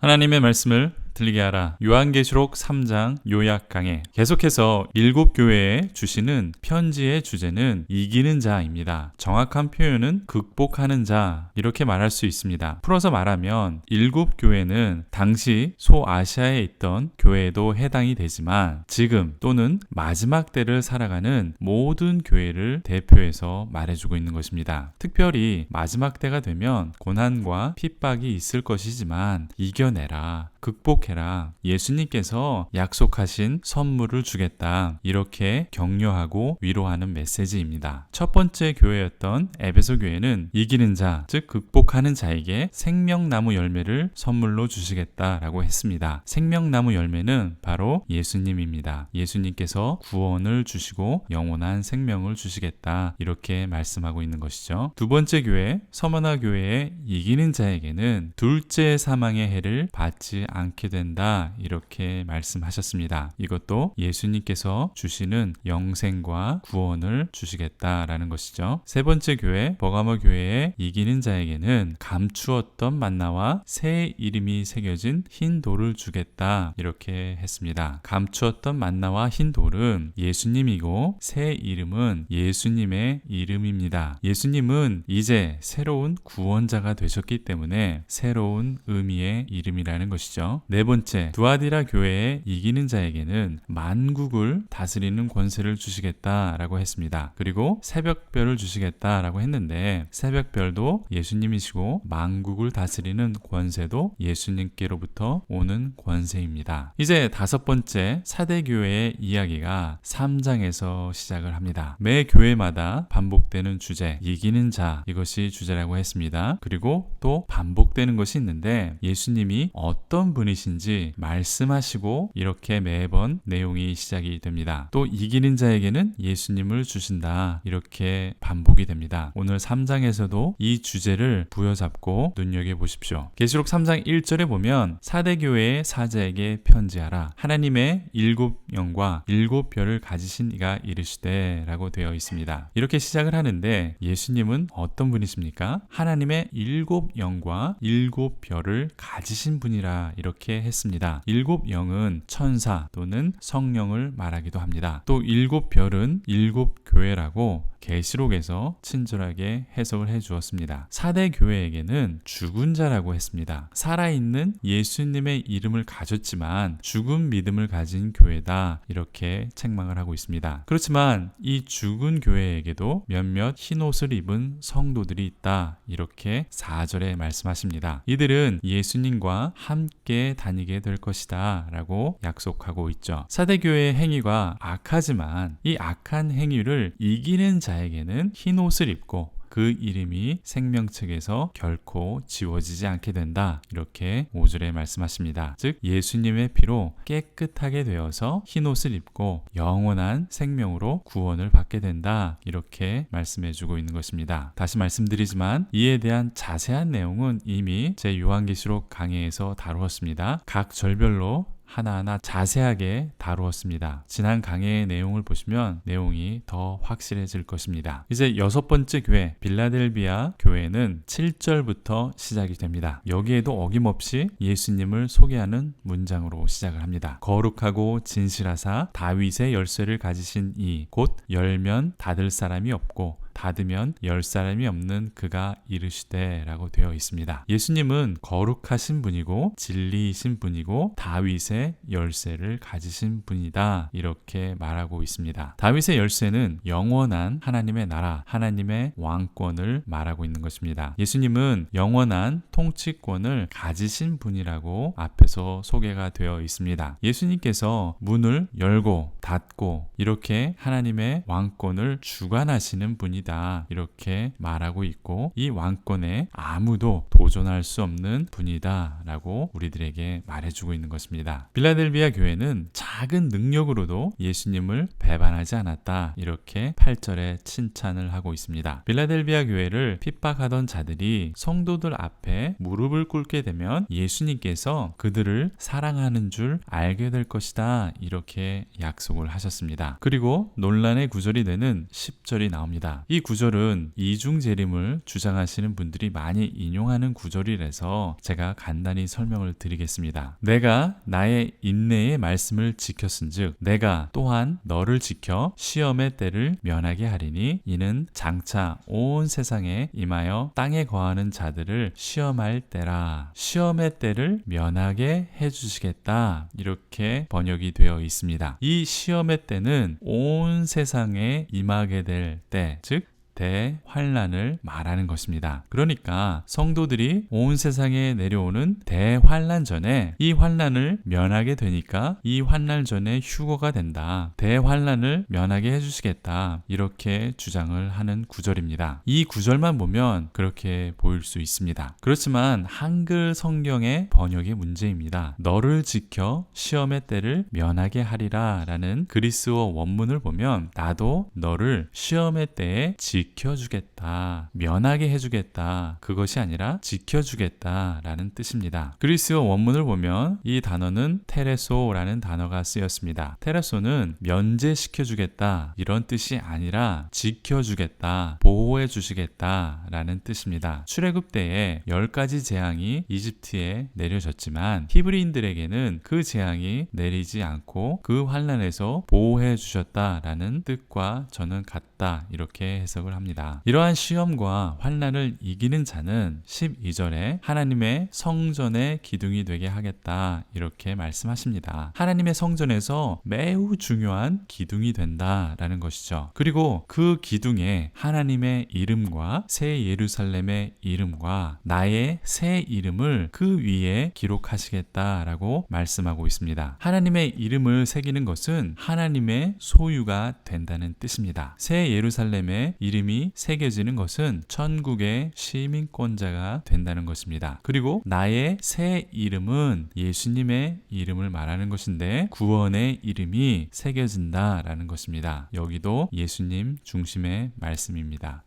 하나님의 말씀을 들리게 하라. 요한계시록 3장 요약 강해. 계속해서 7교회에 주시는 편지의 주제는 이기는 자입니다. 정확한 표현은 극복하는 자, 이렇게 말할 수 있습니다. 풀어서 말하면 7교회는 당시 소아시아에 있던 교회에도 해당이 되지만 지금 또는 마지막 때를 살아가는 모든 교회를 대표해서 말해주고 있는 것입니다. 특별히 마지막 때가 되면 고난과 핍박이 있을 것이지만 이겨내라, 극복해라, 예수님께서 약속하신 선물을 주겠다, 이렇게 격려하고 위로하는 메시지입니다. 첫 번째 교회였던 에베소 교회는 이기는 자, 즉 극복하는 자에게 생명나무 열매를 선물로 주시겠다라고 했습니다. 생명나무 열매는 바로 예수님입니다. 예수님께서 구원을 주시고 영원한 생명을 주시겠다, 이렇게 말씀하고 있는 것이죠. 두 번째 교회 서머나 교회의 이기는 자에게는 둘째 사망의 해를 받지 않게 된다, 이렇게 말씀하셨습니다. 이것도 예수님께서 주시는 영생과 구원을 주시겠다라는 것이죠. 세 번째 교회 버가모 교회의 이기는 자에게는 감추었던 만나와 새 이름이 새겨진 흰 돌을 주겠다, 이렇게 했습니다. 감추었던 만나와 흰 돌은 예수님이고 새 이름은 예수님의 이름입니다. 예수님은 이제 새로운 구원자가 되셨기 때문에 새로운 의미의 이름이라는 것이죠. 네 번째, 두아디라 교회의 이기는 자에게는 만국을 다스리는 권세를 주시겠다라고 했습니다. 그리고 새벽별을 주시겠다라고 했는데 새벽별도 예수님이시고 만국을 다스리는 권세도 예수님께로부터 오는 권세입니다. 이제 다섯 번째, 사대교회의 이야기가 3장에서 시작을 합니다. 매 교회마다 반복되는 주제, 이기는 자, 이것이 주제라고 했습니다. 그리고 또 반복되는 것이 있는데 예수님이 어떤 분이신지 말씀하시고 이렇게 매번 내용이 시작이 됩니다. 또 이기는 자에게는 예수님을 주신다, 이렇게 반복이 됩니다. 오늘 3장에서도 이 주제를 부여잡고 눈여겨보십시오. 계시록 3장 1절에 보면 사대교회의 사자에게 편지하라. 하나님의 7영과 7별을 가지신 이가 이르시되 라고 되어 있습니다. 이렇게 시작을 하는데 예수님은 어떤 분이십니까? 하나님의 7영과 7별을 가지신 분이라, 이렇게 했습니다. 7영은 천사 또는 성령을 말하기도 합니다. 또 7별은 7교회라고 계시록에서 친절하게 해석을 해주었습니다. 사대 교회에게는 죽은 자라고 했습니다. 살아있는 예수님의 이름을 가졌지만 죽은 믿음을 가진 교회다, 이렇게 책망을 하고 있습니다. 그렇지만 이 죽은 교회에게도 몇몇 흰옷을 입은 성도들이 있다, 이렇게 4절에 말씀하십니다. 이들은 예수님과 함께 다니게 될 것이다 라고 약속하고 있죠. 사대교회의 행위가 악하지만 이 악한 행위를 이기는 자에게는 흰 옷을 입고 그 이름이 생명책에서 결코 지워지지 않게 된다, 이렇게 5절에 말씀하십니다. 즉 예수님의 피로 깨끗하게 되어서 흰옷을 입고 영원한 생명으로 구원을 받게 된다, 이렇게 말씀해주고 있는 것입니다. 다시 말씀드리지만 이에 대한 자세한 내용은 이미 제 요한계시록 강해에서 다루었습니다. 각 절별로 하나하나 자세하게 다루었습니다. 지난 강해의 내용을 보시면 내용이 더 확실해질 것입니다. 이제 여섯 번째 교회 빌라델비아 교회는 7절부터 시작이 됩니다. 여기에도 어김없이 예수님을 소개하는 문장으로 시작을 합니다. 거룩하고 진실하사 다윗의 열쇠를 가지신 이 곧 열면 닫을 사람이 없고 닫으면 열 사람이 없는 그가 이르시되 라고 되어 있습니다. 예수님은 거룩하신 분이고 진리이신 분이고 다윗의 열쇠를 가지신 분이다, 이렇게 말하고 있습니다. 다윗의 열쇠는 영원한 하나님의 나라, 하나님의 왕권을 말하고 있는 것입니다. 예수님은 영원한 통치권을 가지신 분이라고 앞에서 소개가 되어 있습니다. 예수님께서 문을 열고 닫고 이렇게 하나님의 왕권을 주관하시는 분이다, 이렇게 말하고 있고 이 왕권에 아무도 도전할 수 없는 분이다 라고 우리들에게 말해주고 있는 것입니다. 빌라델비아 교회는 작은 능력으로도 예수님을 배반하지 않았다, 이렇게 8절에 칭찬을 하고 있습니다. 빌라델비아 교회를 핍박하던 자들이 성도들 앞에 무릎을 꿇게 되면 예수님께서 그들을 사랑하는 줄 알게 될 것이다, 이렇게 약속을 하셨습니다. 그리고 논란의 구절이 되는 10절이 나옵니다. 이 구절은 이중재림을 주장하시는 분들이 많이 인용하는 구절이라서 제가 간단히 설명을 드리겠습니다. 내가 나의 인내의 말씀을 지켰은즉 내가 또한 너를 지켜 시험의 때를 면하게 하리니 이는 장차 온 세상에 임하여 땅에 거하는 자들을 시험할 때라. 시험의 때를 면하게 해주시겠다. 이렇게 번역이 되어 있습니다. 이 시험의 때는 온 세상에 임하게 될 때, 즉 대환란을 말하는 것입니다. 그러니까 성도들이 온 세상에 내려오는 대환란 전에 이 환란을 면하게 되니까 이 환란 전에 휴거가 된다. 대환란을 면하게 해주시겠다. 이렇게 주장을 하는 구절입니다. 이 구절만 보면 그렇게 보일 수 있습니다. 그렇지만 한글 성경의 번역의 문제입니다. 너를 지켜 시험의 때를 면하게 하리라 라는 그리스어 원문을 보면 나도 너를 시험의 때에 지켜주겠다, 면하게 해주겠다, 그것이 아니라 지켜주겠다 라는 뜻입니다. 그리스어 원문을 보면 이 단어는 테레소라는 단어가 쓰였습니다. 테레소는 면제시켜주겠다 이런 뜻이 아니라 지켜주겠다, 보호해주시겠다 라는 뜻입니다. 출애굽 때에 10가지 재앙이 이집트에 내려졌지만 히브리인들에게는 그 재앙이 내리지 않고 그 환난에서 보호해주셨다라는 뜻과 저는 같다 이렇게 해석을 합니다. 이러한 시험과 환난을 이기는 자는 12절에 하나님의 성전의 기둥이 되게 하겠다 이렇게 말씀하십니다. 하나님의 성전에서 매우 중요한 기둥이 된다라는 것이죠. 그리고 그 기둥에 하나님의 이름과 새 예루살렘의 이름과 나의 새 이름을 그 위에 기록하시겠다라고 말씀하고 있습니다. 하나님의 이름을 새기는 것은 하나님의 소유가 된다는 뜻입니다. 새 예루살렘의 이름이 새겨지는 것은 천국의 시민권자가 된다는 것입니다. 그리고 나의 새 이름은 예수님의 이름을 말하는 것인데 구원의 이름이 새겨진다라는 것입니다. 여기도 예수님 중심의 말씀입니다.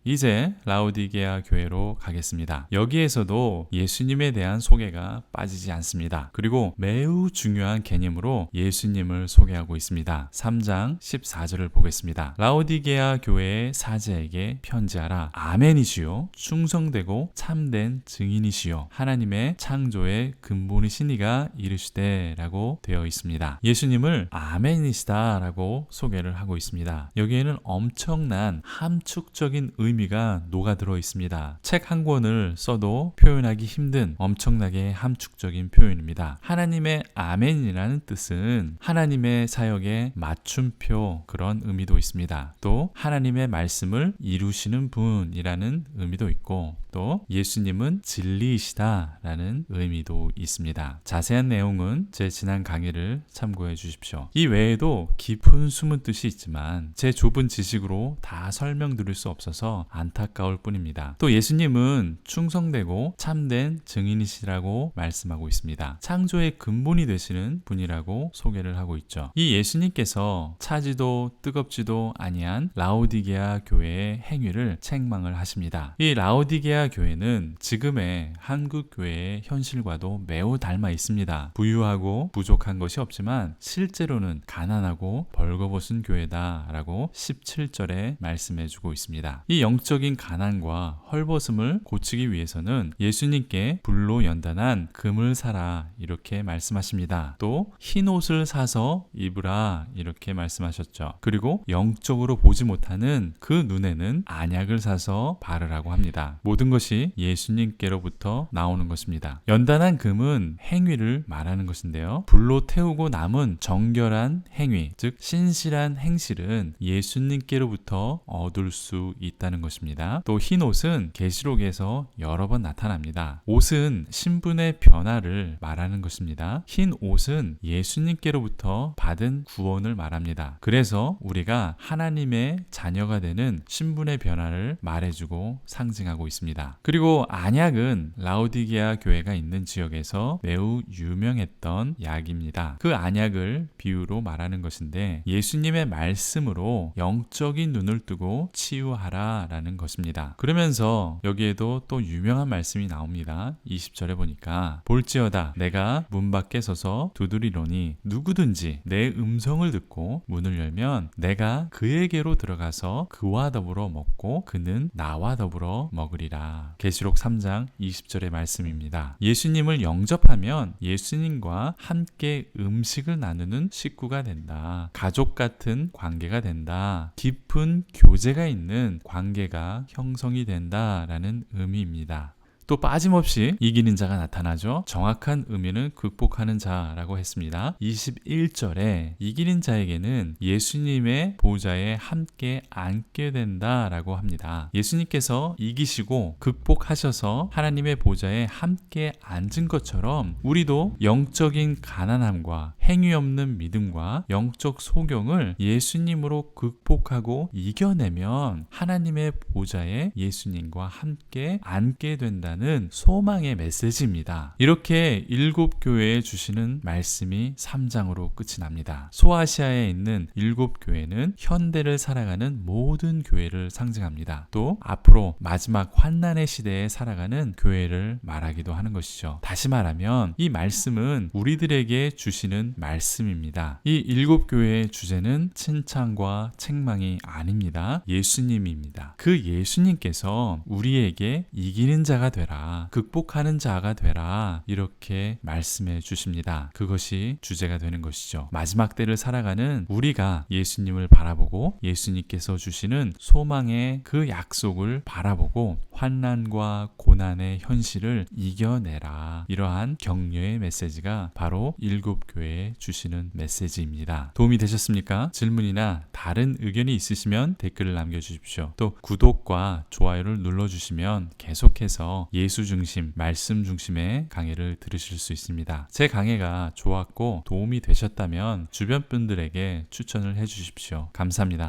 이제 라오디게아 교회로 가겠습니다. 여기에서도 예수님에 대한 소개가 빠지지 않습니다. 그리고 매우 중요한 개념으로 예수님을 소개하고 있습니다. 3장 14절을 보겠습니다. 라오디게아 교회의 사제에게 편지하라. 아멘이시요 충성되고 참된 증인이시요 하나님의 창조의 근본이신 이가 이르시되 라고 되어 있습니다. 예수님을 아멘이시다 라고 소개를 하고 있습니다. 여기에는 엄청난 함축적인 의미가 녹아들어 있습니다. 책 한 권을 써도 표현하기 힘든 엄청나게 함축적인 표현입니다. 하나님의 아멘이라는 뜻은 하나님의 사역의 맞춤표 그런 의미도 있습니다. 또 하나님의 말씀을 이루시는 분이라는 의미도 있고 또 예수님은 진리이시다라는 의미도 있습니다. 자세한 내용은 제 지난 강의를 참고해 주십시오. 이 외에도 깊은 숨은 뜻이 있지만 제 좁은 지식으로 다 설명드릴 수 없어서 안타까울 뿐입니다. 또 예수님은 충성되고 참된 증인이시라고 말씀하고 있습니다. 창조의 근본이 되시는 분이라고 소개를 하고 있죠. 이 예수님께서 차지도 뜨겁지도 아니한 라오디게아 교회의 행위를 책망을 하십니다. 이 라오디게아 교회는 지금의 한국 교회의 현실과도 매우 닮아 있습니다. 부유하고 부족한 것이 없지만 실제로는 가난하고 벌거벗은 교회다라고 17절에 말씀해주고 있습니다. 이 영적인 가난과 헐벗음을 고치기 위해서는 예수님께 불로 연단한 금을 사라 이렇게 말씀하십니다. 또 흰 옷을 사서 입으라 이렇게 말씀하셨죠. 그리고 영적으로 보지 못하는 그 눈에는 안약을 사서 바르라고 합니다. 모든 것이 예수님께로부터 나오는 것입니다. 연단한 금은 행위를 말하는 것인데요. 불로 태우고 남은 정결한 행위, 즉 신실한 행실은 예수님께로부터 얻을 수 있다는 것입니다. 또 흰 옷은 계시록에서 여러 번 나타납니다. 옷은 신분의 변화를 말하는 것입니다. 흰 옷은 예수님께로부터 받은 구원을 말합니다. 그래서 우리가 하나님의 자녀가 되는 신분의 변화를 말해주고 상징하고 있습니다. 그리고 안약은 라오디게아 교회가 있는 지역에서 매우 유명했던 약입니다. 그 안약을 비유로 말하는 것인데 예수님의 말씀으로 영적인 눈을 뜨고 치유하라 된다라는 것입니다. 그러면서 여기에도 또 유명한 말씀이 나옵니다. 20절에 보니까 볼지어다 내가 문 밖에 서서 두드리노니 누구든지 내 음성을 듣고 문을 열면 내가 그에게로 들어가서 그와 더불어 먹고 그는 나와 더불어 먹으리라. 계시록 3장 20절의 말씀입니다. 예수님을 영접하면 예수님과 함께 음식을 나누는 식구가 된다. 가족 같은 관계가 된다. 깊은 교제가 있는 관계가 형성이 된다라는 의미입니다. 또 빠짐없이 이기는 자가 나타나죠. 정확한 의미는 극복하는 자라고 했습니다. 21절에 이기는 자에게는 예수님의 보좌에 함께 앉게 된다라고 합니다. 예수님께서 이기시고 극복하셔서 하나님의 보좌에 함께 앉은 것처럼 우리도 영적인 가난함과 행위 없는 믿음과 영적 소경을 예수님으로 극복하고 이겨내면 하나님의 보좌에 예수님과 함께 앉게 된다는 소망의 메시지입니다. 이렇게 7교회에 주시는 말씀이 3장으로 끝이 납니다. 소아시아에 있는 7교회는 현대를 살아가는 모든 교회를 상징합니다. 또 앞으로 마지막 환난의 시대에 살아가는 교회를 말하기도 하는 것이죠. 다시 말하면 이 말씀은 우리들에게 주시는 말씀입니다. 이 7교회의 주제는 칭찬과 책망이 아닙니다. 예수님입니다. 그 예수님께서 우리에게 이기는 자가 되라, 극복하는 자가 되라, 이렇게 말씀해 주십니다. 그것이 주제가 되는 것이죠. 마지막 때를 살아가는 우리가 예수님을 바라보고 예수님께서 주시는 소망의 그 약속을 바라보고 환난과 고난의 현실을 이겨내라, 이러한 격려의 메시지가 바로 7교회에 주시는 메시지입니다. 도움이 되셨습니까? 질문이나 다른 의견이 있으시면 댓글을 남겨주십시오. 또 구독과 좋아요를 눌러주시면 계속해서 예수 중심, 말씀 중심의 강의를 들으실 수 있습니다. 제 강의가 좋았고 도움이 되셨다면 주변 분들에게 추천을 해주십시오. 감사합니다.